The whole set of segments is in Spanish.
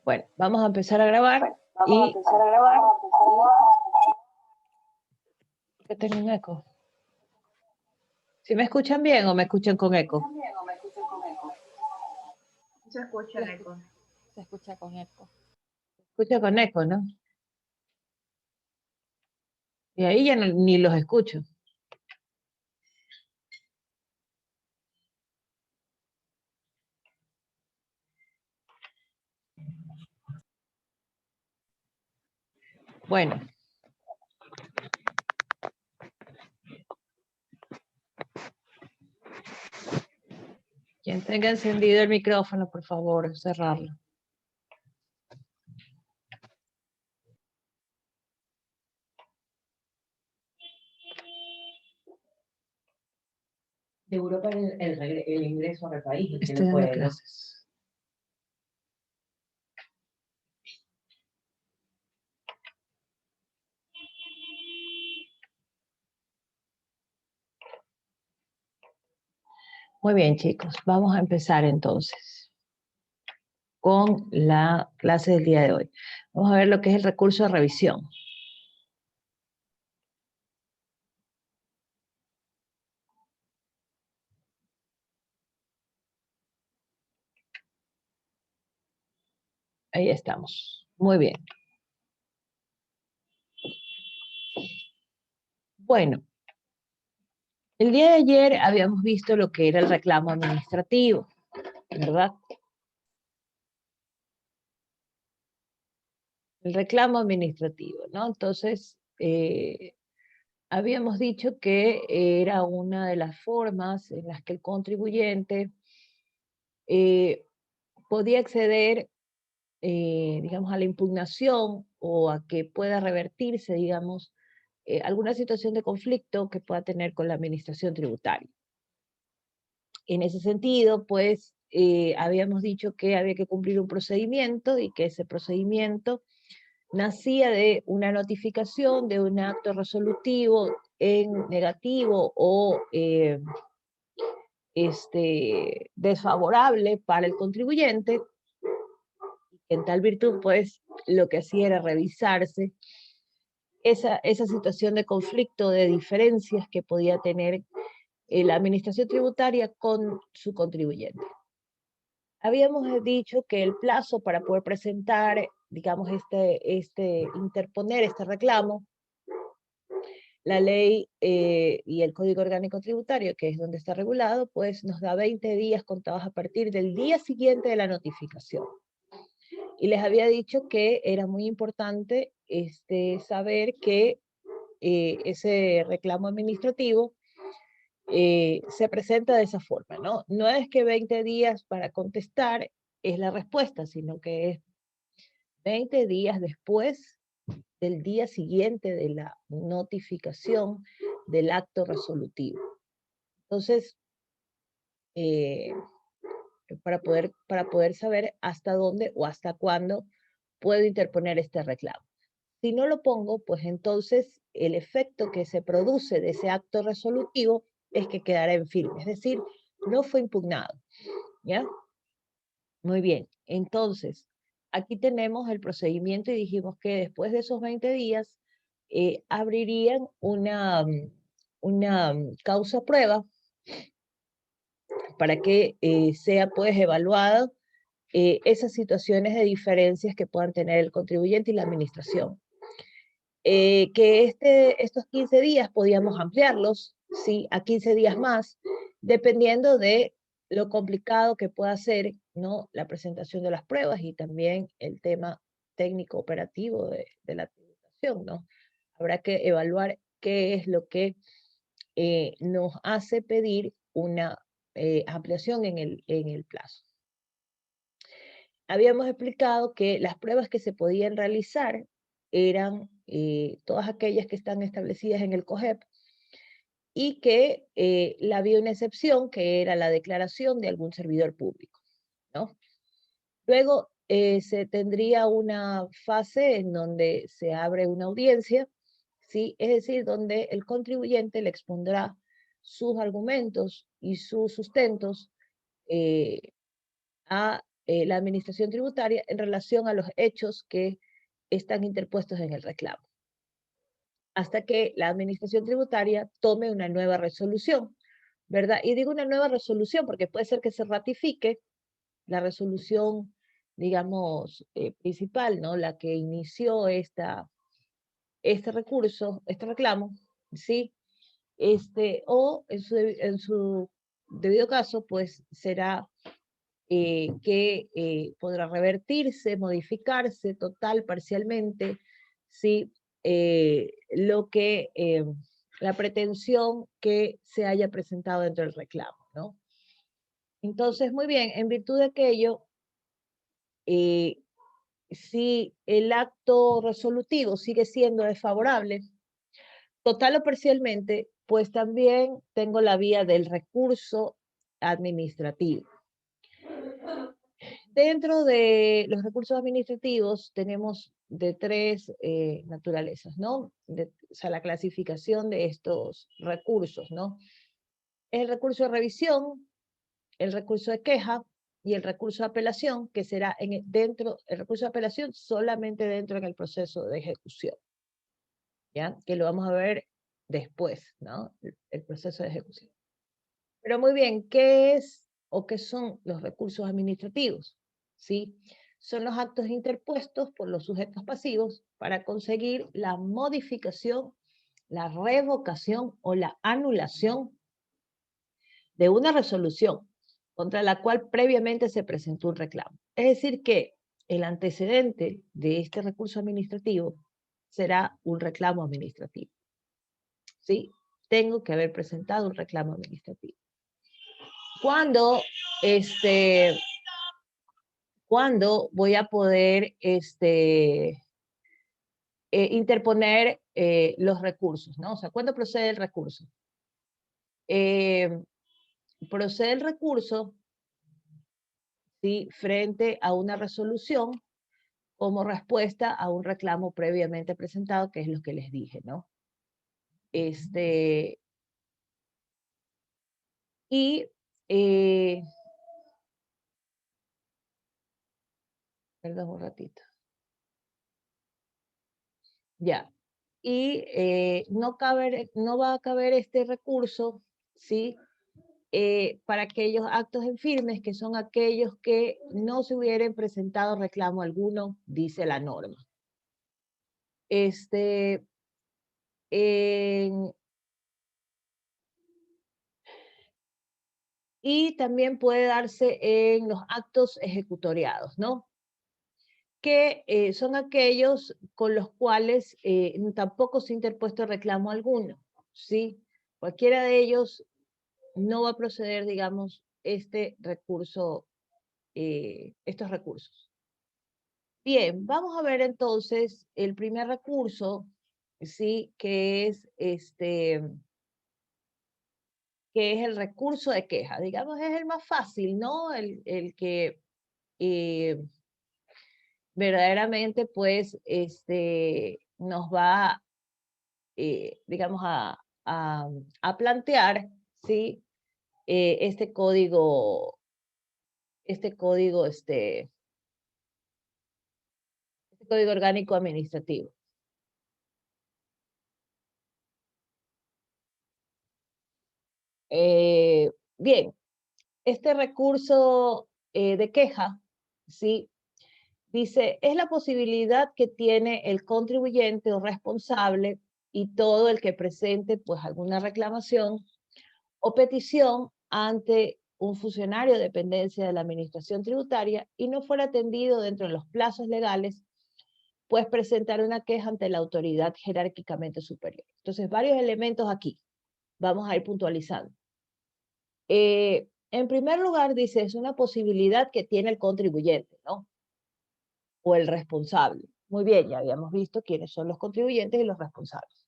Bueno, vamos a empezar a grabar que tengo un eco. ¿Sí me escuchan bien o me escuchan con eco? Se escucha el eco. Se escucha con eco. Se escucha con eco, ¿no? Y ahí ya ni los escucho. Bueno. Quien tenga encendido el micrófono, por favor, cerrarlo. De Europa el ingreso al país. Estoy dando clases. Muy bien, chicos. Vamos a empezar entonces con la clase del día de hoy. Vamos a ver lo que es el recurso de revisión. Ahí estamos. Muy bien. Bueno, el día de ayer habíamos visto lo que era el reclamo administrativo, ¿verdad? El reclamo administrativo, ¿no? Entonces, habíamos dicho que era una de las formas en las que el contribuyente podía acceder, digamos, a la impugnación o a que pueda revertirse, digamos, alguna situación de conflicto que pueda tener con la administración tributaria. En ese sentido, pues, habíamos dicho que había que cumplir un procedimiento y que ese procedimiento nacía de una notificación de un acto resolutivo en negativo o desfavorable para el contribuyente. En tal virtud, pues, lo que hacía era revisarse esa situación de conflicto, de diferencias que podía tener la administración tributaria con su contribuyente. Habíamos dicho que el plazo para poder presentar, digamos, interponer este reclamo, la ley y el Código Orgánico Tributario, que es donde está regulado, pues nos da 20 días contados a partir del día siguiente de la notificación. Y les había dicho que era muy importante saber que ese reclamo administrativo se presenta de esa forma, ¿no? No es que 20 días para contestar es la respuesta, sino que es 20 días después del día siguiente de la notificación del acto resolutivo. Entonces, para poder saber hasta dónde o hasta cuándo puedo interponer este reclamo. Si no lo pongo, pues entonces el efecto que se produce de ese acto resolutivo es que quedará en firme, es decir, no fue impugnado, ¿ya? Muy bien, entonces, aquí tenemos el procedimiento y dijimos que después de esos 20 días abrirían una causa prueba para que sea pues evaluada esas situaciones de diferencias que puedan tener el contribuyente y la administración. Que estos 15 días podíamos ampliarlos, ¿sí? A 15 días más, dependiendo de lo complicado que pueda ser, ¿no? La presentación de las pruebas y también el tema técnico operativo de la tributación, ¿no? Habrá que evaluar qué es lo que nos hace pedir una ampliación en el plazo. Habíamos explicado que las pruebas que se podían realizar eran todas aquellas que están establecidas en el COGEP y que había una excepción que era la declaración de algún servidor público, ¿no? Luego se tendría una fase en donde se abre una audiencia, ¿sí? Es decir, donde el contribuyente le expondrá sus argumentos y sus sustentos a la administración tributaria en relación a los hechos que están interpuestos en el reclamo, hasta que la administración tributaria tome una nueva resolución, ¿verdad? Y digo una nueva resolución porque puede ser que se ratifique la resolución, digamos, principal, ¿no? La que inició este recurso, este reclamo, ¿sí? O en su debido caso, pues será que podrá revertirse, modificarse total, parcialmente, ¿sí? La pretensión que se haya presentado dentro del reclamo, ¿no? Entonces, muy bien, en virtud de aquello, si el acto resolutivo sigue siendo desfavorable, total o parcialmente, pues también tengo la vía del recurso administrativo. Dentro de los recursos administrativos tenemos de tres naturalezas, ¿no? O sea, la clasificación de estos recursos, ¿no? El recurso de revisión, el recurso de queja y el recurso de apelación, que será el recurso de apelación solamente dentro del proceso de ejecución, ¿ya? Que lo vamos a ver después, ¿no? El proceso de ejecución. Pero muy bien, ¿qué es o qué son los recursos administrativos? ¿Sí? Son los actos interpuestos por los sujetos pasivos para conseguir la modificación, la revocación o la anulación de una resolución contra la cual previamente se presentó un reclamo. Es decir, que el antecedente de este recurso administrativo será un reclamo administrativo. ¿Sí? Tengo que haber presentado un reclamo administrativo. ¿Cuándo voy a poder interponer los recursos, ¿no? O sea, ¿cuándo procede el recurso? Procede el recurso, ¿sí? Frente a una resolución como respuesta a un reclamo previamente presentado, que es lo que les dije, ¿no? Perdón un ratito. Ya. Y no va a caber este recurso, ¿sí? Para aquellos actos en firmes, que son aquellos que no se hubieran presentado reclamo alguno, dice la norma. Y también puede darse en los actos ejecutoriados, ¿no? Que son aquellos con los cuales tampoco se ha interpuesto reclamo alguno, ¿sí? Cualquiera de ellos no va a proceder, digamos, estos recursos. Bien, vamos a ver entonces el primer recurso, ¿sí? Que es el recurso de queja. Digamos, es el más fácil, ¿no? El que verdaderamente, pues, nos va, digamos, a plantear, ¿sí? Este código, este código orgánico administrativo. Bien, este recurso de queja, ¿sí? Dice, es la posibilidad que tiene el contribuyente o responsable y todo el que presente pues alguna reclamación o petición ante un funcionario de dependencia de la administración tributaria y no fuera atendido dentro de los plazos legales, pues presentar una queja ante la autoridad jerárquicamente superior. Entonces, varios elementos aquí. Vamos a ir puntualizando. En primer lugar, dice, es una posibilidad que tiene el contribuyente, ¿no? O el responsable. Muy bien, ya habíamos visto quiénes son los contribuyentes y los responsables.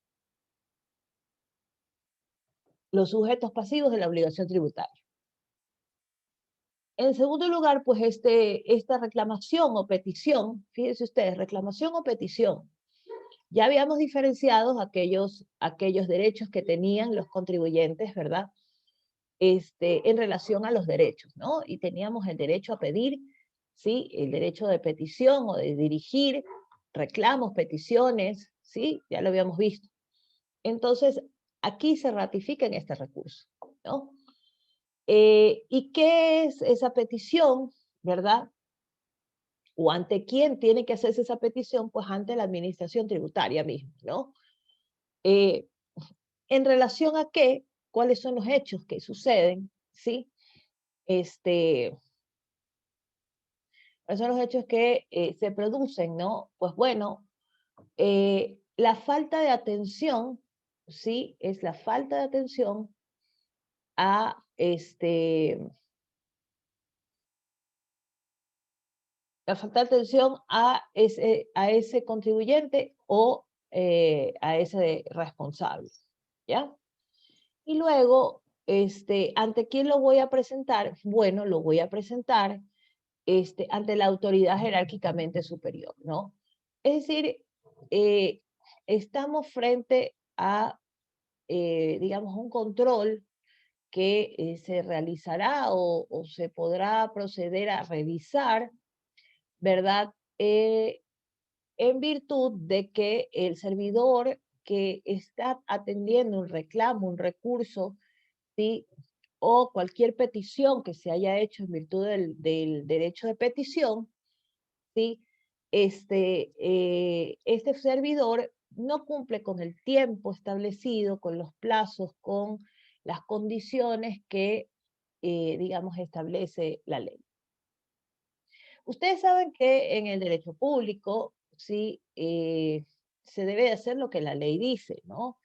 Los sujetos pasivos de la obligación tributaria. En segundo lugar, pues esta reclamación o petición, fíjense ustedes, reclamación o petición. Ya habíamos diferenciado aquellos derechos que tenían los contribuyentes, ¿verdad? En relación a los derechos, ¿no? Y teníamos el derecho a pedir ¿sí? El derecho de petición o de dirigir reclamos, peticiones, ¿sí? Ya lo habíamos visto. Entonces, aquí se ratifica en este recurso, ¿no? ¿Y qué es esa petición, verdad? ¿O ante quién tiene que hacerse esa petición? Pues ante la administración tributaria misma, ¿no? ¿En relación a qué? ¿Cuáles son los hechos que suceden? ¿Sí? ¿Cuáles son los hechos que se producen, no? Pues bueno, la falta de atención, ¿sí? Es la falta de atención a la falta de atención a ese contribuyente o a ese responsable, ¿ya? Y luego, ¿ante quién lo voy a presentar? Bueno, lo voy a presentar ante la autoridad jerárquicamente superior, ¿no? Es decir, estamos frente a, digamos, un control que se realizará o se podrá proceder a revisar, ¿verdad? En virtud de que el servidor que está atendiendo un reclamo, un recurso, ¿sí? O cualquier petición que se haya hecho en virtud del derecho de petición, ¿sí? Este servidor no cumple con el tiempo establecido, con los plazos, con las condiciones que, digamos, establece la ley. Ustedes saben que en el derecho público, sí, se debe de hacer lo que la ley dice, ¿no?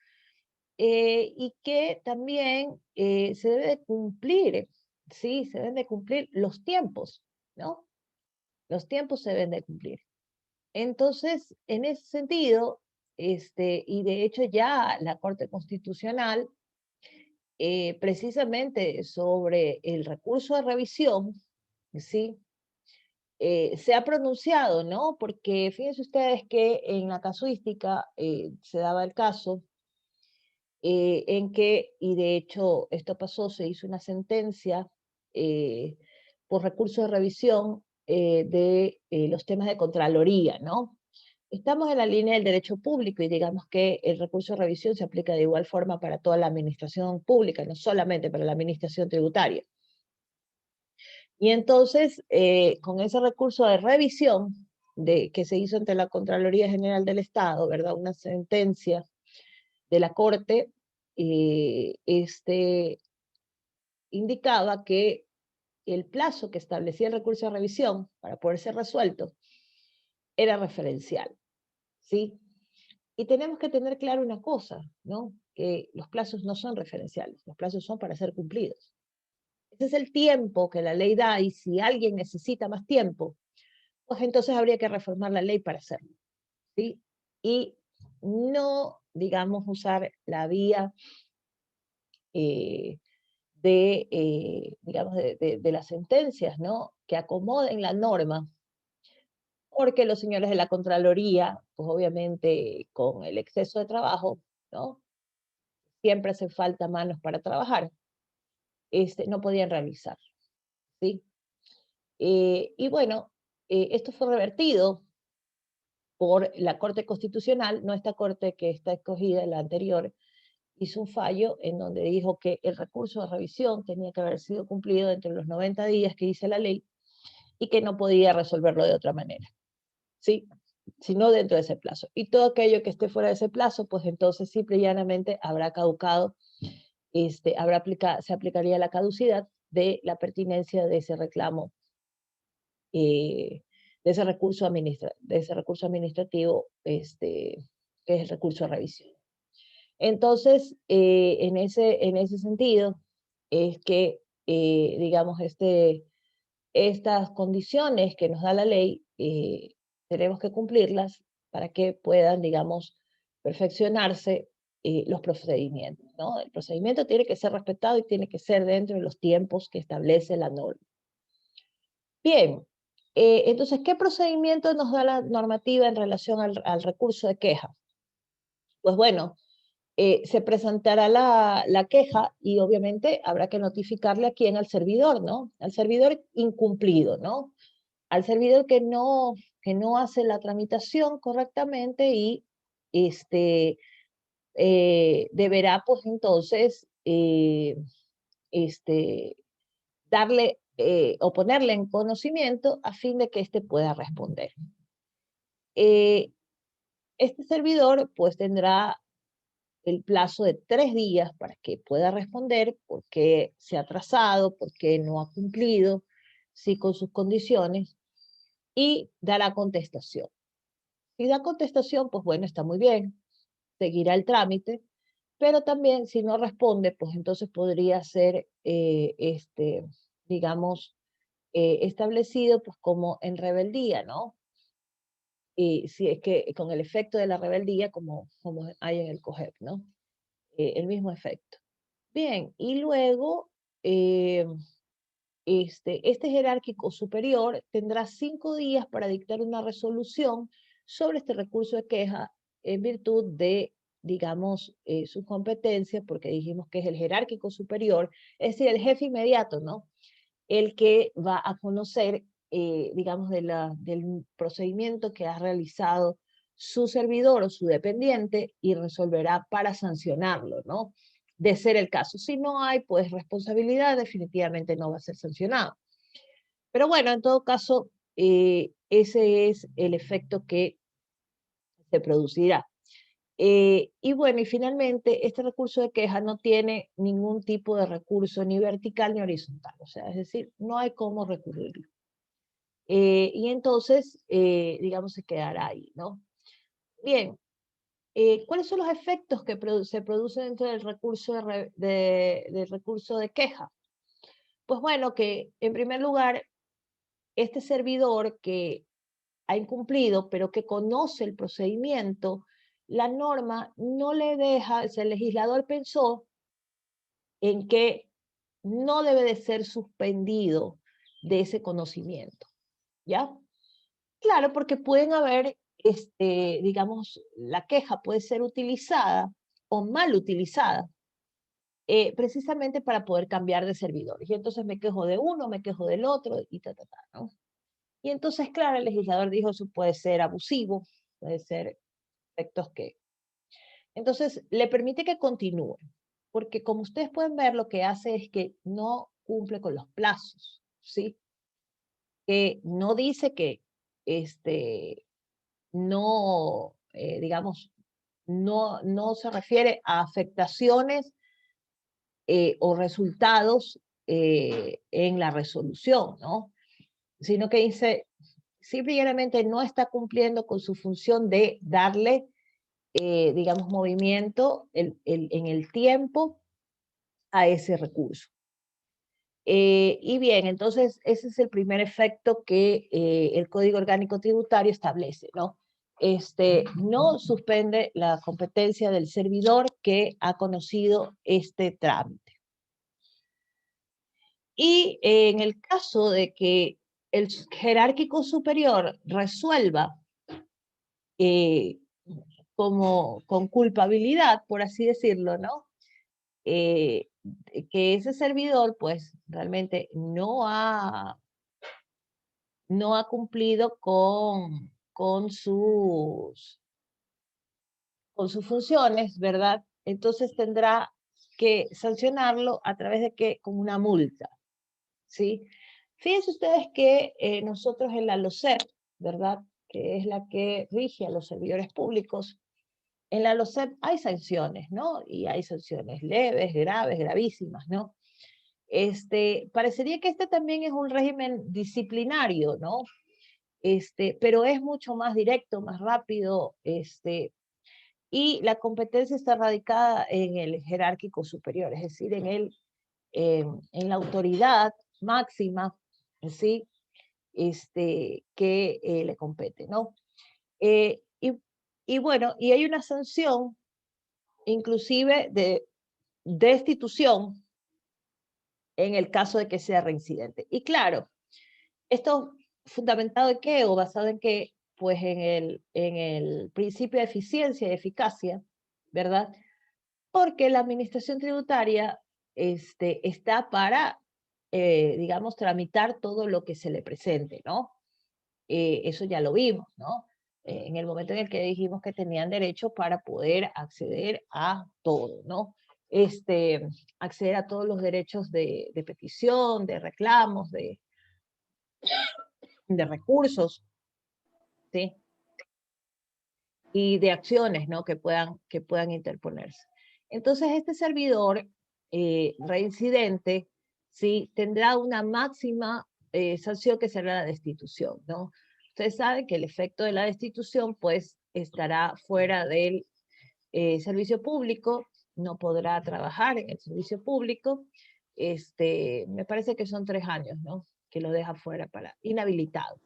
Y que también se debe de cumplir, sí, se deben de cumplir los tiempos, ¿no? Los tiempos se deben de cumplir. Entonces, en ese sentido, y de hecho ya la Corte Constitucional, precisamente sobre el recurso de revisión, ¿sí? Se ha pronunciado, ¿no? Porque fíjense ustedes que en la casuística se daba el caso en que, y de hecho esto pasó, se hizo una sentencia por recurso de revisión de los temas de Contraloría, ¿no? Estamos en la línea del derecho público y digamos que el recurso de revisión se aplica de igual forma para toda la administración pública, no solamente para la administración tributaria. Y entonces, con ese recurso de revisión que se hizo ante la Contraloría General del Estado, ¿verdad? Una sentencia de la Corte, indicaba que el plazo que establecía el recurso de revisión para poder ser resuelto era referencial, ¿sí? Y tenemos que tener claro una cosa, ¿no? Que los plazos no son referenciales, los plazos son para ser cumplidos. Ese es el tiempo que la ley da y si alguien necesita más tiempo, pues entonces habría que reformar la ley para hacerlo, ¿sí? Y no, digamos, usar la vía digamos, de las sentencias, ¿no? Que acomoden la norma, porque los señores de la Contraloría, pues obviamente con el exceso de trabajo, ¿no? Siempre hace falta manos para trabajar, no podían realizar, ¿sí? Y bueno, esto fue revertido por la Corte Constitucional, no esta Corte que está escogida, la anterior, hizo un fallo en donde dijo que el recurso de revisión tenía que haber sido cumplido dentro de los 90 días que dice la ley y que no podía resolverlo de otra manera, ¿sí? Sino dentro de ese plazo. Y todo aquello que esté fuera de ese plazo, pues entonces simple y llanamente habrá caducado, se aplicaría la caducidad de la pertinencia de ese reclamo, de ese recurso administrativo, que es el recurso de revisión. Entonces, en ese sentido, es que, digamos, estas condiciones que nos da la ley, tenemos que cumplirlas para que puedan, digamos, perfeccionarse los procedimientos, ¿no? El procedimiento tiene que ser respetado y tiene que ser dentro de los tiempos que establece la norma. Bien, entonces, ¿qué procedimiento nos da la normativa en relación al recurso de queja? Pues bueno, se presentará la queja y obviamente habrá que notificarle a quién, al servidor, ¿no? Al servidor incumplido, ¿no? al servidor que no hace la tramitación correctamente y deberá pues entonces darle o ponerle en conocimiento a fin de que éste pueda responder. Este servidor pues tendrá el plazo de 3 días para que pueda responder por qué se ha atrasado, por qué no ha cumplido, sí, con sus condiciones, y dará contestación. Si da contestación, pues bueno, está muy bien, seguirá el trámite, pero también si no responde, pues entonces podría ser, digamos, establecido pues como en rebeldía, ¿no? Y si es que con el efecto de la rebeldía como hay en el COGEP, ¿no? El mismo efecto. Bien, y luego eh, este jerárquico superior tendrá 5 días para dictar una resolución sobre este recurso de queja en virtud de, digamos, su competencia, porque dijimos que es el jerárquico superior, es decir, el jefe inmediato, ¿no? El que va a conocer, digamos, del procedimiento que ha realizado su servidor o su dependiente y resolverá para sancionarlo, ¿no? De ser el caso. Si no hay, pues, responsabilidad, definitivamente no va a ser sancionado. Pero bueno, en todo caso, ese es el efecto que se producirá. Y bueno, y finalmente, este recurso de queja no tiene ningún tipo de recurso ni vertical ni horizontal, o sea, es decir, no hay cómo recurrirlo. Y entonces, digamos, se quedará ahí, ¿no? Bien, ¿cuáles son los efectos que se producen dentro del recurso del recurso de queja? Pues bueno, que en primer lugar, este servidor que ha incumplido, pero que conoce el procedimiento, la norma no le deja, el legislador pensó en que no debe de ser suspendido de ese conocimiento, ¿ya? Claro, porque pueden haber, digamos, la queja puede ser utilizada o mal utilizada, precisamente para poder cambiar de servidores. Y entonces me quejo de uno, me quejo del otro, y ¿no? Y entonces, claro, el legislador dijo, eso puede ser abusivo, puede ser efectos que... Entonces, le permite que continúe, porque como ustedes pueden ver, lo que hace es que no cumple con los plazos, ¿sí? Que no dice que, no, digamos, no se refiere a afectaciones o resultados en la resolución, ¿no? Sino que dice, simplemente no está cumpliendo con su función de darle, digamos, movimiento en el tiempo a ese recurso. Y bien, entonces ese es el primer efecto que el Código Orgánico Tributario establece, ¿no? No suspende la competencia del servidor que ha conocido este trámite. Y en el caso de que el jerárquico superior resuelva como con culpabilidad, por así decirlo, ¿no? Que ese servidor, pues, realmente no ha cumplido con sus funciones, ¿verdad? Entonces tendrá que sancionarlo a través de qué, con una multa, ¿sí? Fíjense ustedes que nosotros en la LOCEP, ¿verdad? Que es la que rige a los servidores públicos, en la LOCEP hay sanciones, ¿no? Y hay sanciones leves, graves, gravísimas, ¿no? Parecería que este también es un régimen disciplinario, ¿no? Pero es mucho más directo, más rápido, y la competencia está radicada en el jerárquico superior, es decir, en la autoridad máxima, ¿sí? Que le compete, ¿no? Y bueno, y hay una sanción, inclusive de destitución, en el caso de que sea reincidente. Y claro, esto fundamentado en qué o basado en qué, pues en el principio de eficiencia y eficacia, ¿verdad? Porque la administración tributaria está para, digamos, tramitar todo lo que se le presente, ¿no? eso ya lo vimos, ¿no? En el momento en el que dijimos que tenían derecho para poder acceder a todo, ¿no? Acceder a todos los derechos de petición, de reclamos, de recursos, ¿sí? Y de acciones, ¿no? Que puedan interponerse. Entonces, este servidor reincidente, ¿sí? Tendrá una máxima sanción que será la destitución, ¿no? Ustedes saben que el efecto de la destitución, pues, estará fuera del servicio público, no podrá trabajar en el servicio público, me parece que son 3 años, ¿no? Que lo deja fuera para inhabilitado.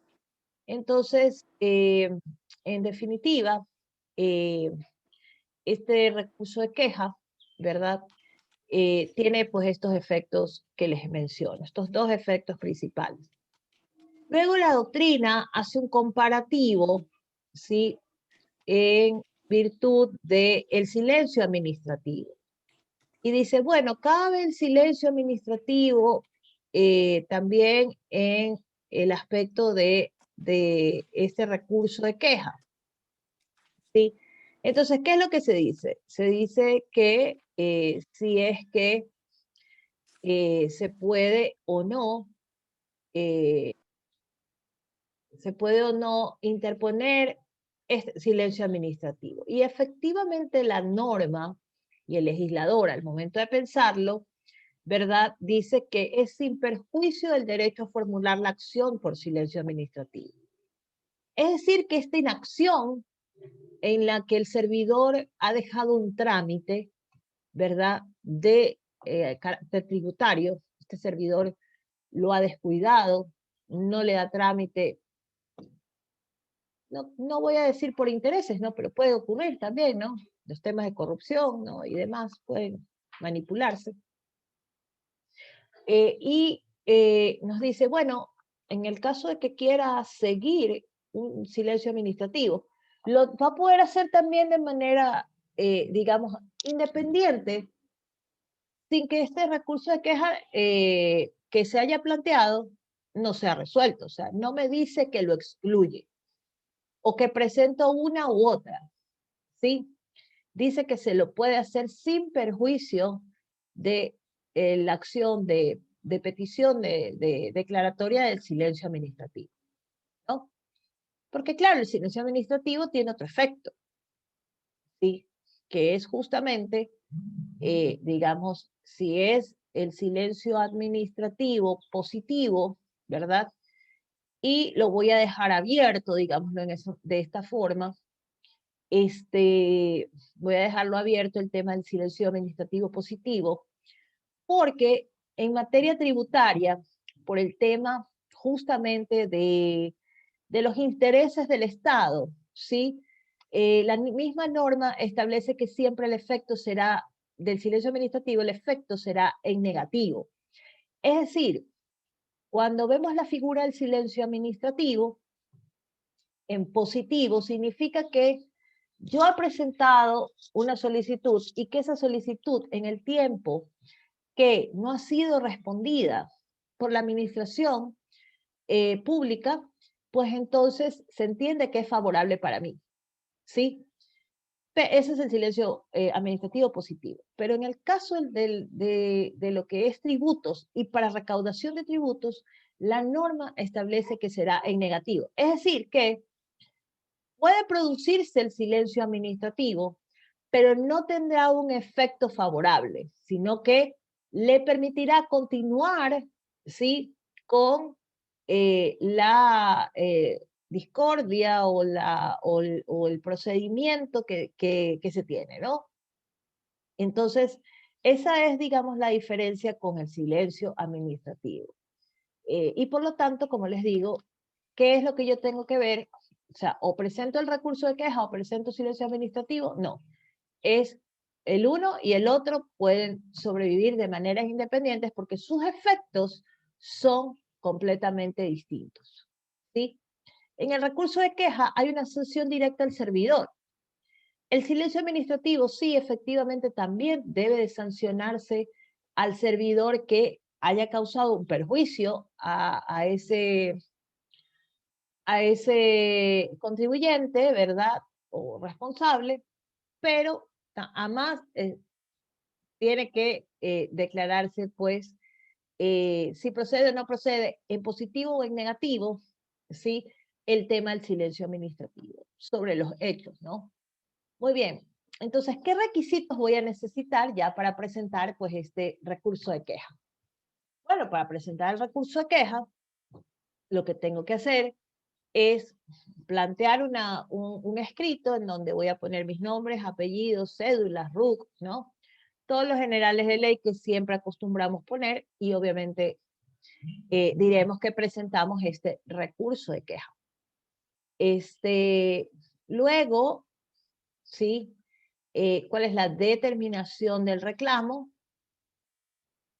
Entonces, en definitiva, este recurso de queja, ¿verdad? Tiene pues estos efectos que les menciono, estos 2 efectos principales. Luego la doctrina hace un comparativo, ¿sí? En virtud del silencio administrativo. Y dice, bueno, cabe el silencio administrativo también en el aspecto de este recurso de queja. ¿Sí? Entonces, ¿qué es lo que se dice? Se dice que si es que se puede o no interponer este silencio administrativo. Y efectivamente la norma y el legislador al momento de pensarlo, ¿verdad? Dice que es sin perjuicio del derecho a formular la acción por silencio administrativo. Es decir, que esta inacción en la que el servidor ha dejado un trámite, ¿verdad? De carácter tributario, este servidor lo ha descuidado, no le da trámite, no voy a decir por intereses, ¿no? Pero puede ocurrir también, ¿no? Los temas de corrupción, ¿no? Y demás pueden manipularse. Nos dice, bueno, en el caso de que quiera seguir un silencio administrativo, lo va a poder hacer también de manera, digamos, independiente, sin que este recurso de queja que se haya planteado no sea resuelto. O sea, no me dice que lo excluye o que presento una u otra, ¿sí? Dice que se lo puede hacer sin perjuicio de la acción de petición de declaratoria del silencio administrativo, ¿no? Porque claro, el silencio administrativo tiene otro efecto, ¿sí? Que es justamente, digamos, si es el silencio administrativo positivo, ¿verdad? Y lo voy a dejar abierto, digámoslo de esta forma, voy a dejarlo abierto el tema del silencio administrativo positivo, porque en materia tributaria, por el tema justamente de los intereses del Estado, ¿sí? La misma norma establece que siempre el efecto será, del silencio administrativo, el efecto será en negativo. Es decir, cuando vemos la figura del silencio administrativo, en positivo, significa que yo he presentado una solicitud y que esa solicitud en el tiempo que no ha sido respondida por la administración pública, pues entonces se entiende que es favorable para mí, ¿sí? Ese es el silencio administrativo positivo. Pero en el caso de lo que es tributos y para recaudación de tributos, la norma establece que será en negativo. Es decir, que puede producirse el silencio administrativo, pero no tendrá un efecto favorable, sino que le permitirá continuar, ¿sí? Con la discordia o el procedimiento que se tiene, ¿no? Entonces, esa es, digamos, la diferencia con el silencio administrativo. Y por lo tanto, como les digo, ¿qué es lo que yo tengo que ver? O sea, o presento el recurso de queja o presento silencio administrativo. No, es el uno y el otro pueden sobrevivir de maneras independientes porque sus efectos son completamente distintos, ¿sí? En el recurso de queja hay una sanción directa al servidor. El silencio administrativo sí, efectivamente, también debe de sancionarse al servidor que haya causado un perjuicio a ese a ese contribuyente, ¿verdad? O responsable, pero además tiene que declararse, pues, si procede o no procede, en positivo o en negativo, ¿sí? El tema del silencio administrativo sobre los hechos, ¿no? Muy bien. Entonces, ¿qué requisitos voy a necesitar ya para presentar, pues, este recurso de queja? Bueno, para presentar el recurso de queja, lo que tengo que hacer es plantear un escrito en donde voy a poner mis nombres, apellidos, cédulas, RUC, ¿no? Todos los generales de ley que siempre acostumbramos poner y obviamente diremos que presentamos este recurso de queja. Luego, ¿sí? ¿Cuál es la determinación del reclamo?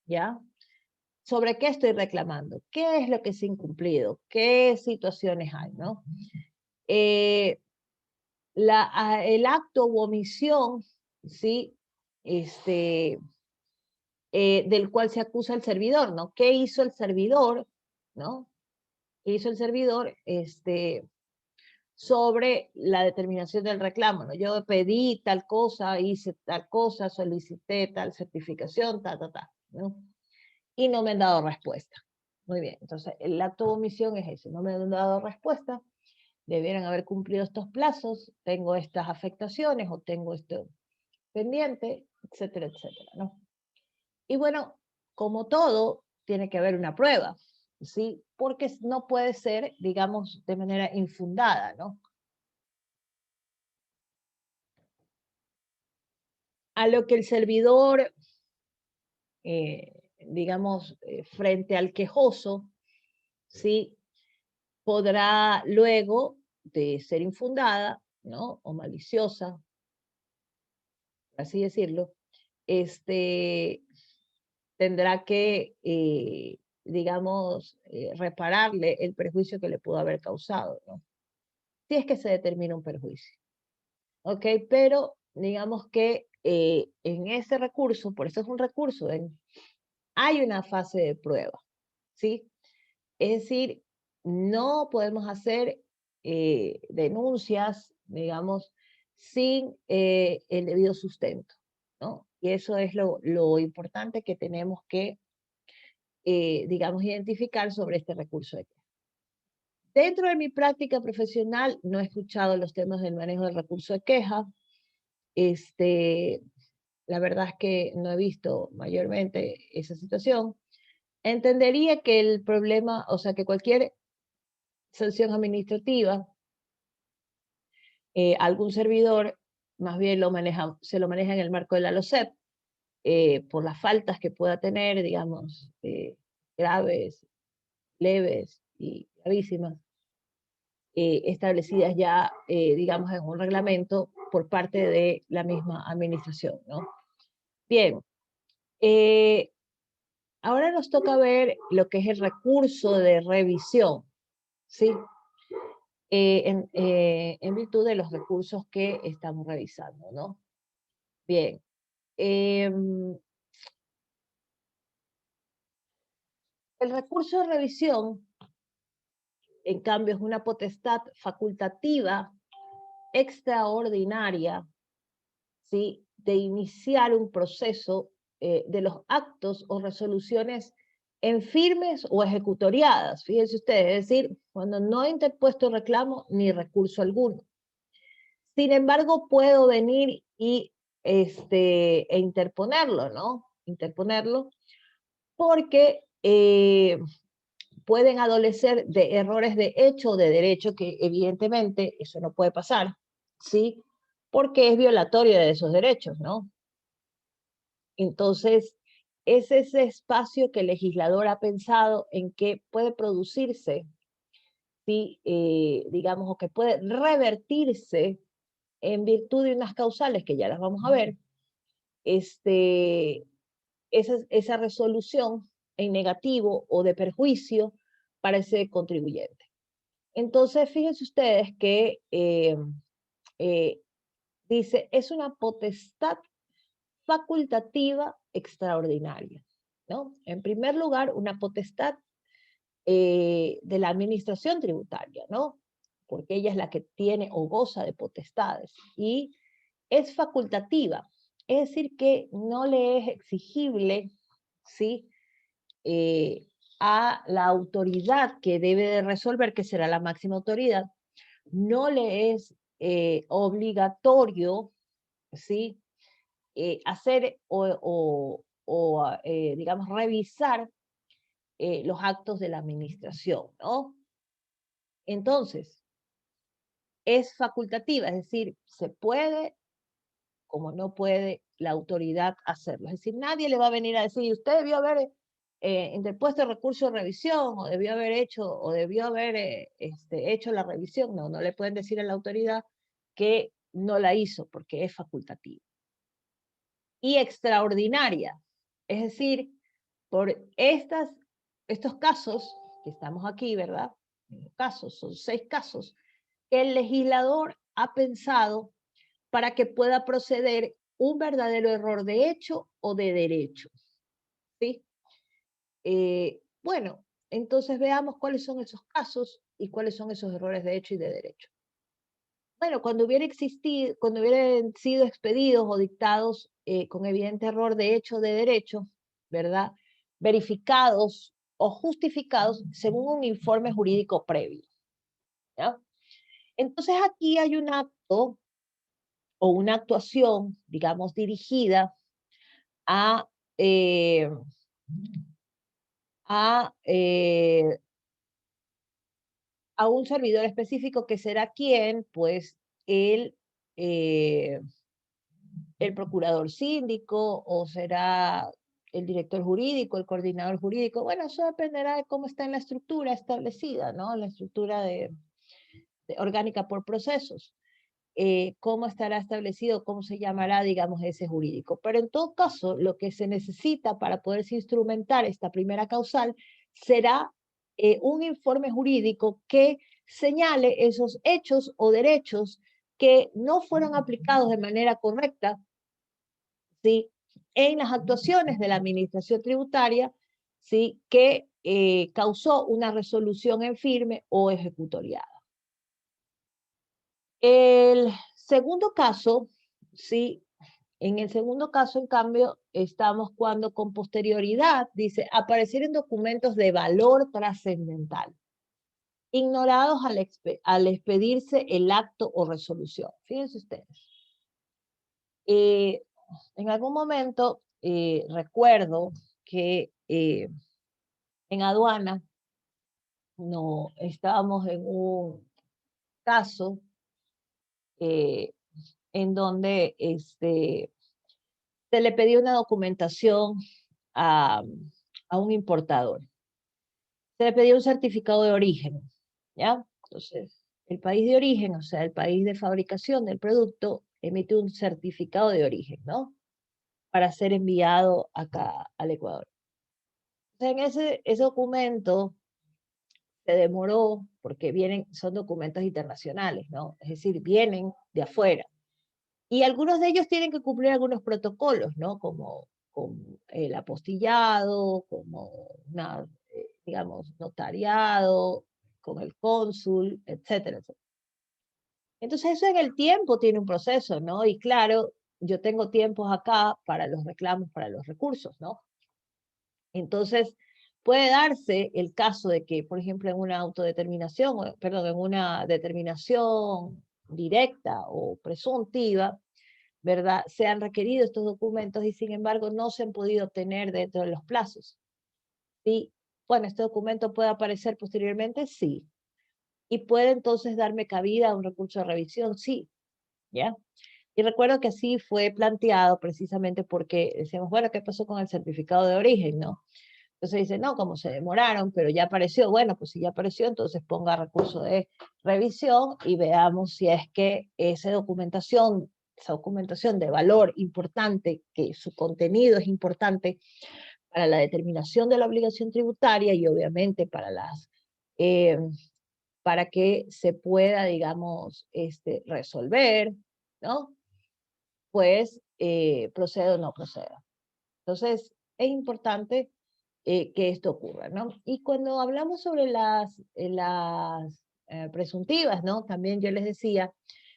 ¿Ya? ¿Sobre qué estoy reclamando? ¿Qué es lo que se ha incumplido? ¿Qué situaciones hay, no? El acto u omisión, ¿sí? Del cual se acusa el servidor, ¿no? ¿Qué hizo el servidor, ¿no? ¿Qué hizo el servidor, sobre la determinación del reclamo, ¿no? Yo pedí tal cosa, hice tal cosa, solicité tal certificación, ¿no? Y no me han dado respuesta. Muy bien, entonces el acto de omisión es ese, no me han dado respuesta, debieran haber cumplido estos plazos, tengo estas afectaciones o tengo esto pendiente, etcétera, etcétera, ¿no? Y bueno, como todo, tiene que haber una prueba, ¿sí? Porque no puede ser, digamos, de manera infundada, ¿no? A lo que el servidor, digamos, frente al quejoso, ¿sí? Podrá luego de ser infundada, ¿no? O maliciosa, por así decirlo, tendrá que, digamos, repararle el perjuicio que le pudo haber causado, ¿no? Si es que se determina un perjuicio. ¿Ok? Pero digamos que en ese recurso, por eso es un recurso, hay una fase de prueba, ¿sí? Es decir, no podemos hacer denuncias, digamos, sin el debido sustento, ¿no? Y eso es lo importante que tenemos que, digamos, identificar sobre este recurso de queja. Dentro de mi práctica profesional no he escuchado los temas del manejo del recurso de queja. La verdad es que no he visto mayormente esa situación. Entendería que el problema, o sea, que cualquier sanción administrativa, algún servidor más bien se lo maneja en el marco de la LOCEP, por las faltas que pueda tener, digamos, graves, leves y gravísimas, establecidas ya, digamos, en un reglamento por parte de la misma administración, ¿no? Bien, ahora nos toca ver lo que es el recurso de revisión, ¿sí? En virtud de los recursos que estamos revisando, ¿no? Bien. El recurso de revisión, en cambio, es una potestad facultativa extraordinaria, ¿sí? De iniciar un proceso de los actos o resoluciones en firmes o ejecutoriadas, fíjense ustedes, es decir, cuando no he interpuesto reclamo ni recurso alguno. Sin embargo, puedo venir e interponerlo, ¿no? Interponerlo porque pueden adolecer de errores de hecho o de derecho, que evidentemente eso no puede pasar, ¿sí? Porque es violatorio de esos derechos, ¿no? Entonces, es ese espacio que el legislador ha pensado en que puede producirse, ¿sí? Digamos, o que puede revertirse en virtud de unas causales que ya las vamos a ver, esa resolución en negativo o de perjuicio para ese contribuyente. Entonces, fíjense ustedes que dice, es una potestad facultativa extraordinaria, ¿no? En primer lugar, una potestad de la administración tributaria, ¿no? Porque ella es la que tiene o goza de potestades. Y es facultativa, es decir, que no le es exigible, ¿sí? A la autoridad que debe de resolver, que será la máxima autoridad, no le es obligatorio, ¿sí? Hacer digamos, revisar los actos de la administración, ¿no? Entonces, es facultativa, es decir, se puede, como no puede la autoridad hacerlo. Es decir, nadie le va a venir a decir, usted debió haber interpuesto el recurso de revisión, o debió haber hecho la revisión. No, no le pueden decir a la autoridad que no la hizo, porque es facultativa. Y extraordinaria, es decir, por estos casos que estamos aquí, ¿verdad? Casos, son 6 casos, el legislador ha pensado para que pueda proceder un verdadero error de hecho o de derecho, ¿sí? Bueno, entonces veamos cuáles son esos casos y cuáles son esos errores de hecho y de derecho. Bueno, cuando hubieran sido expedidos o dictados con evidente error de hecho o de derecho, ¿verdad? Verificados o justificados según un informe jurídico previo, ¿ya? Entonces aquí hay un acto o una actuación, digamos, dirigida a, eh, a, eh, a un servidor específico que será quien, pues, el, eh, el procurador síndico o será el director jurídico, el coordinador jurídico. Bueno, eso dependerá de cómo está en la estructura establecida, ¿no? La estructura orgánica por procesos. Cómo estará establecido, cómo se llamará, digamos, ese jurídico. Pero en todo caso, lo que se necesita para poderse instrumentar esta primera causal será un informe jurídico que señale esos hechos o derechos que no fueron aplicados de manera correcta, ¿sí? En las actuaciones de la administración tributaria, ¿sí? Que causó una resolución en firme o ejecutoriada. El segundo caso, sí, en el segundo caso, en cambio, estamos cuando con posterioridad, dice, aparecer en documentos de valor trascendental, ignorados al expedirse el acto o resolución. Fíjense ustedes. En algún momento recuerdo que en aduana no, estábamos en un caso en donde se le pedía una documentación a, a un importador. Se le pedía un certificado de origen, ¿ya? Entonces, el país de origen, o sea, el país de fabricación del producto, emite un certificado de origen, ¿no? Para ser enviado acá al Ecuador. Entonces, en ese documento se demoró porque son documentos internacionales, ¿no? Es decir, vienen de afuera. Y algunos de ellos tienen que cumplir algunos protocolos, ¿no? Como el apostillado, como digamos, notariado, con el cónsul, etcétera, etcétera. Entonces eso en el tiempo tiene un proceso, ¿no? Y claro, yo tengo tiempos acá para los reclamos, para los recursos, ¿no? Entonces, puede darse el caso de que, por ejemplo, en una autodeterminación, perdón, en una determinación directa o presuntiva, ¿verdad? Se han requerido estos documentos y sin embargo no se han podido obtener dentro de los plazos. ¿Sí? Bueno, este documento puede aparecer posteriormente, sí. Y puede entonces darme cabida a un recurso de revisión, sí. ¿Ya? Y recuerdo que así fue planteado precisamente porque decíamos, bueno, ¿qué pasó con el certificado de origen, no? Entonces dice, no, como se demoraron, pero ya apareció. Bueno, pues si ya apareció, entonces ponga recurso de revisión y veamos si es que esa documentación de valor importante, que su contenido es importante para la determinación de la obligación tributaria y obviamente eh, para que se pueda, digamos, resolver, ¿no? Pues proceda o no proceda. Entonces, es importante que esto ocurra, ¿no? Y cuando hablamos sobre las presuntivas, ¿no? También yo les decía,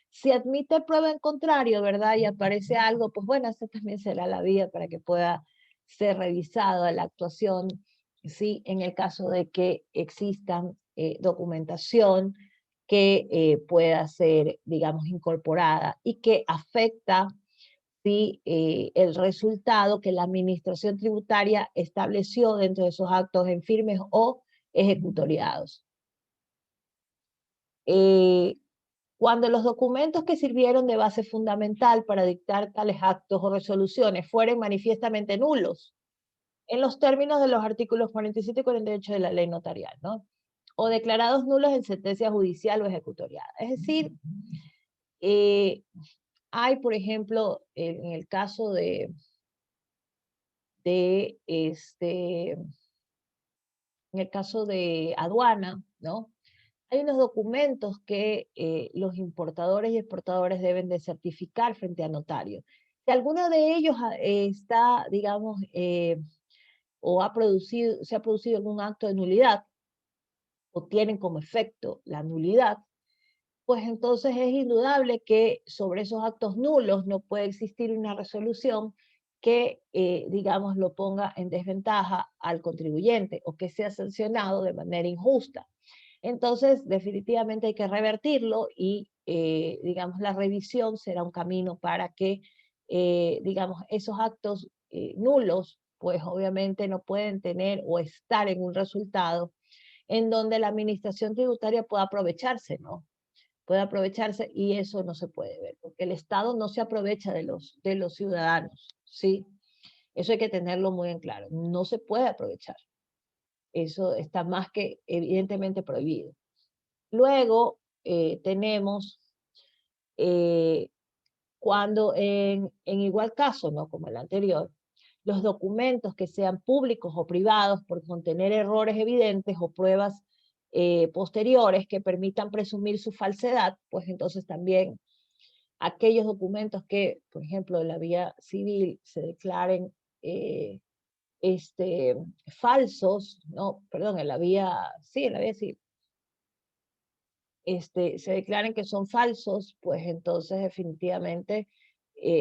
si admite prueba en contrario, ¿verdad? Y aparece algo, pues bueno, esta también será la vía para que pueda ser revisada la actuación, ¿sí? En el caso de que existan documentación que pueda ser, digamos, incorporada y que afecta, ¿sí? El resultado que la administración tributaria estableció dentro de esos actos en firmes o ejecutoriados. Cuando los documentos que sirvieron de base fundamental para dictar tales actos o resoluciones fueren manifiestamente nulos, en los términos de los artículos 47 y 48 de la ley notarial, ¿no? O declarados nulos en sentencia judicial o ejecutoriada. Es decir, hay, por ejemplo, en el caso en el caso de aduana, ¿no? Hay unos documentos que los importadores y exportadores deben de certificar frente a notario. Si alguno de ellos está, digamos, o se ha producido algún acto de nulidad, o tienen como efecto la nulidad, pues entonces es indudable que sobre esos actos nulos no puede existir una resolución que, digamos, lo ponga en desventaja al contribuyente o que sea sancionado de manera injusta. Entonces, definitivamente hay que revertirlo y, digamos, la revisión será un camino para que, digamos, esos actos nulos, pues obviamente no pueden tener o estar en un resultado en donde la administración tributaria pueda aprovecharse, ¿no? Puede aprovecharse y eso no se puede ver, porque el Estado no se aprovecha de los ciudadanos, ¿sí? Eso hay que tenerlo muy en claro, no se puede aprovechar. Eso está más que evidentemente prohibido. Luego tenemos cuando en igual caso, ¿no? Como el anterior, los documentos que sean públicos o privados por contener errores evidentes o pruebas posteriores que permitan presumir su falsedad, pues entonces también aquellos documentos que, por ejemplo, en la vía civil se declaren falsos, no, perdón, en la vía civil, se declaren que son falsos, pues entonces definitivamente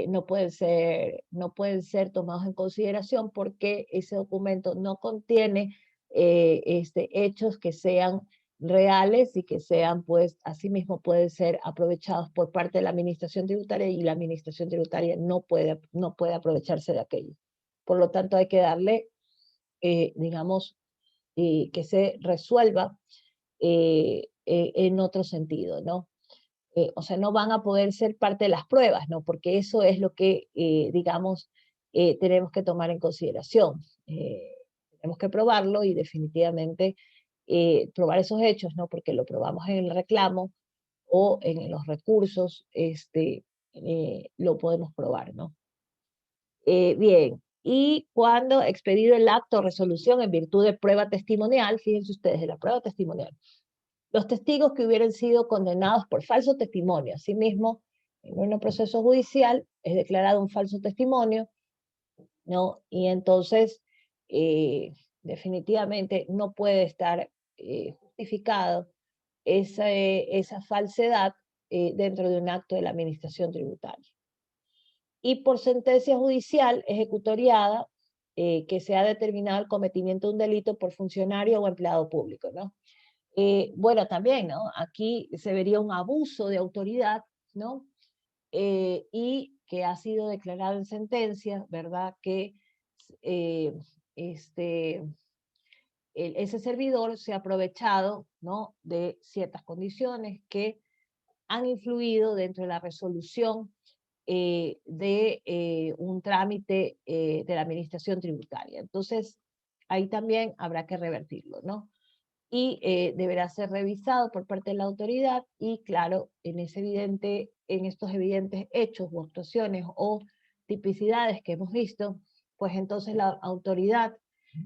no pueden ser tomados en consideración porque ese documento no contiene hechos que sean reales y que sean, pues, asimismo pueden ser aprovechados por parte de la administración tributaria y la administración tributaria no puede aprovecharse de aquello. Por lo tanto, hay que darle, digamos, que se resuelva en otro sentido, ¿no? O sea, no van a poder ser parte de las pruebas, ¿no? Porque eso es lo que, digamos, tenemos que tomar en consideración. Tenemos que probarlo y definitivamente probar esos hechos, ¿no? Porque lo probamos en el reclamo o en los recursos, lo podemos probar, ¿no? Bien, y cuando expedido el acto o resolución en virtud de prueba testimonial, fíjense ustedes, de la prueba testimonial, los testigos que hubieran sido condenados por falso testimonio, asimismo, en un proceso judicial es declarado un falso testimonio, ¿no? Y entonces, definitivamente no puede estar justificado esa falsedad dentro de un acto de la administración tributaria. Y por sentencia judicial ejecutoriada, que se ha determinado el cometimiento de un delito por funcionario o empleado público, ¿no? Bueno, también, ¿no? Aquí se vería un abuso de autoridad, ¿no? Y que ha sido declarado en sentencia, ¿verdad? Que ese servidor se ha aprovechado, ¿no? De ciertas condiciones que han influido dentro de la resolución de un trámite de la administración tributaria. Entonces, ahí también habrá que revertirlo, ¿no? Y deberá ser revisado por parte de la autoridad y claro, en estos evidentes hechos o actuaciones o tipicidades que hemos visto, pues entonces la autoridad,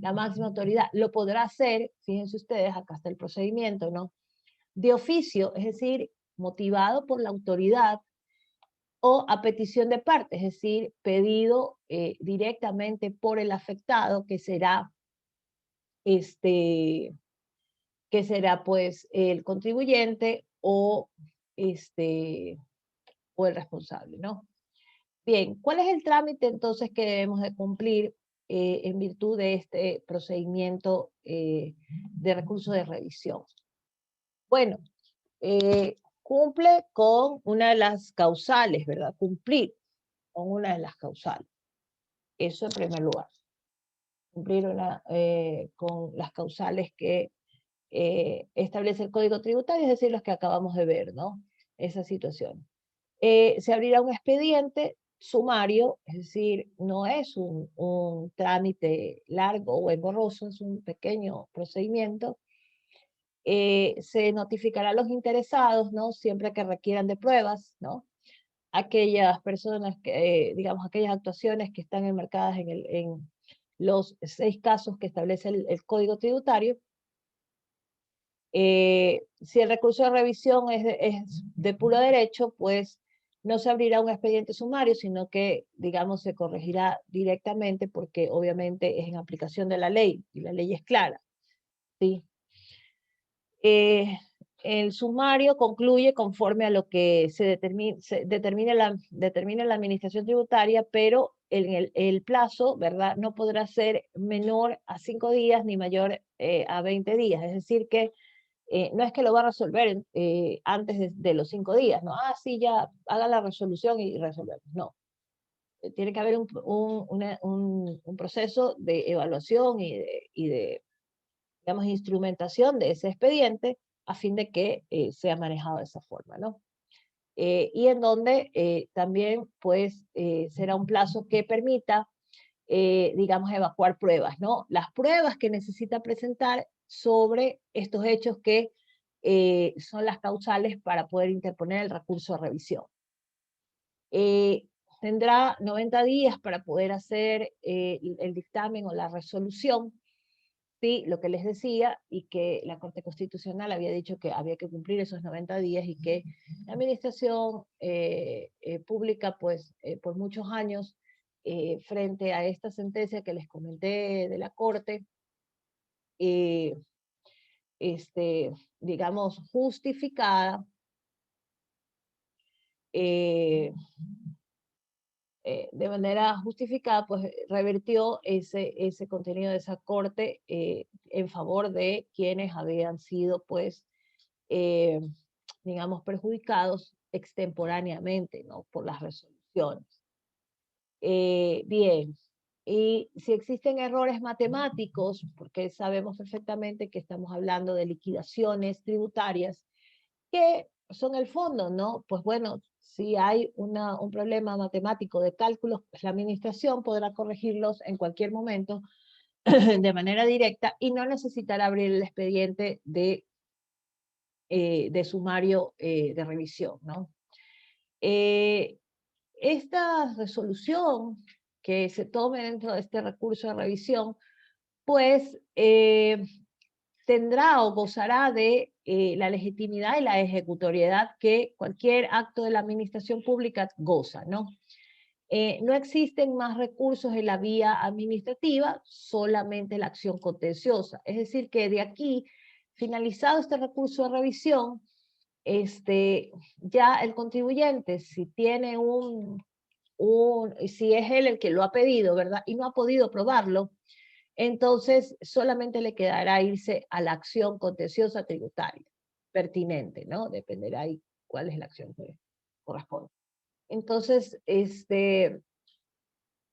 la máxima autoridad, lo podrá hacer, fíjense ustedes, acá está el procedimiento, ¿no? De oficio, es decir, motivado por la autoridad o a petición de parte, es decir, pedido directamente por el afectado, que será que será pues el contribuyente o el responsable, ¿no? Bien, ¿cuál es el trámite entonces que debemos de cumplir en virtud de este procedimiento de recurso de revisión? Bueno, cumple con una de las causales, ¿verdad? Cumplir con una de las causales. Eso en primer lugar. Cumplir con las causales que establece el Código Tributario, es decir, los que acabamos de ver, ¿no? Esa situación. Se abrirá un expediente sumario, es decir, no es un trámite largo o engorroso, es un pequeño procedimiento. Se notificará a los interesados, ¿no? Siempre que requieran de pruebas, ¿no? Aquellas personas, digamos, aquellas actuaciones que están enmarcadas en los 6 casos que establece el Código Tributario. Si el recurso de revisión es de puro derecho, pues no se abrirá un expediente sumario, sino que, digamos, se corregirá directamente porque obviamente es en aplicación de la ley y la ley es clara, ¿sí? El sumario concluye conforme a lo que determina la administración tributaria, pero el plazo, ¿verdad?, no podrá ser menor a 5 días ni mayor a 20 días. Es decir que no es que lo va a resolver antes de los 5 días, ¿no? Ah, sí, ya haga la resolución y resolvemos. No. Tiene que haber un proceso de evaluación y de, digamos, instrumentación de ese expediente a fin de que sea manejado de esa forma, ¿no? Y en donde también, pues, será un plazo que permita, digamos, evacuar pruebas, ¿no? Las pruebas que necesita presentar sobre estos hechos que son las causales para poder interponer el recurso de revisión. Tendrá 90 días para poder hacer el dictamen o la resolución, ¿sí? Lo que les decía, y que la Corte Constitucional había dicho que había que cumplir esos 90 días y que la administración pública, pues, por muchos años, frente a esta sentencia que les comenté de la Corte, digamos, justificada, de manera justificada, pues revirtió ese contenido de esa corte en favor de quienes habían sido, pues, digamos, perjudicados extemporáneamente, ¿no? Por las resoluciones. Bien, y si existen errores matemáticos, porque sabemos perfectamente que estamos hablando de liquidaciones tributarias, que son el fondo, ¿no? Pues bueno, si hay un problema matemático de cálculos, pues la administración podrá corregirlos en cualquier momento de manera directa y no necesitará abrir el expediente de sumario de revisión, ¿no? Esta resolución que se tome dentro de este recurso de revisión, pues tendrá o gozará de la legitimidad y la ejecutoriedad que cualquier acto de la administración pública goza, ¿no? No existen más recursos en la vía administrativa, solamente la acción contenciosa. Es decir, que de aquí, finalizado este recurso de revisión, ya el contribuyente, si tiene si es él el que lo ha pedido, ¿verdad? Y no ha podido probarlo, entonces solamente le quedará irse a la acción contenciosa tributaria pertinente, ¿no? Dependerá ahí cuál es la acción que corresponde. Entonces,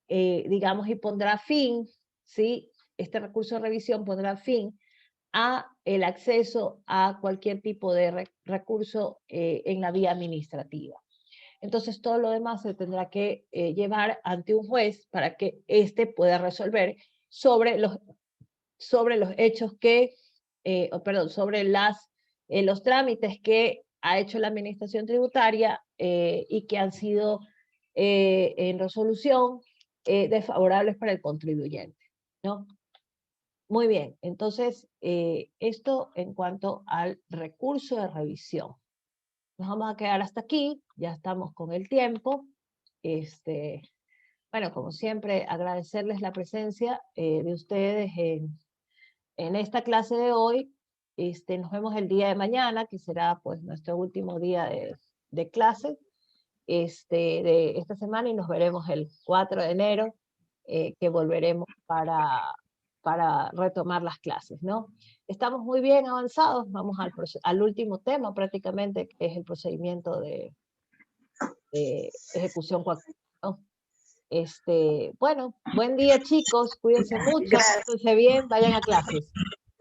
digamos, y pondrá fin, ¿sí? Este recurso de revisión pondrá fin a el acceso a cualquier tipo de recurso en la vía administrativa. Entonces, todo lo demás se tendrá que llevar ante un juez para que éste pueda resolver sobre los hechos que, sobre los trámites que ha hecho la administración tributaria y que han sido en resolución desfavorables para el contribuyente, ¿no? Muy bien, entonces esto en cuanto al recurso de revisión. Nos vamos a quedar hasta aquí, ya estamos con el tiempo. Bueno, como siempre, agradecerles la presencia de ustedes en esta clase de hoy, nos vemos el día de mañana, que será pues nuestro último día de clase de esta semana, y nos veremos el 4 de enero, que volveremos para retomar las clases, ¿no? Estamos muy bien avanzados, vamos al último tema prácticamente, que es el procedimiento de ejecución coactiva, ¿no? Bueno, buen día chicos, cuídense mucho, Gracias. pórtense bien, vayan a clases.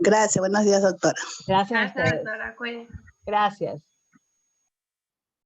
Gracias, buenos días, doctora. Gracias a Gracias, ustedes. doctora. Cuídese. Gracias.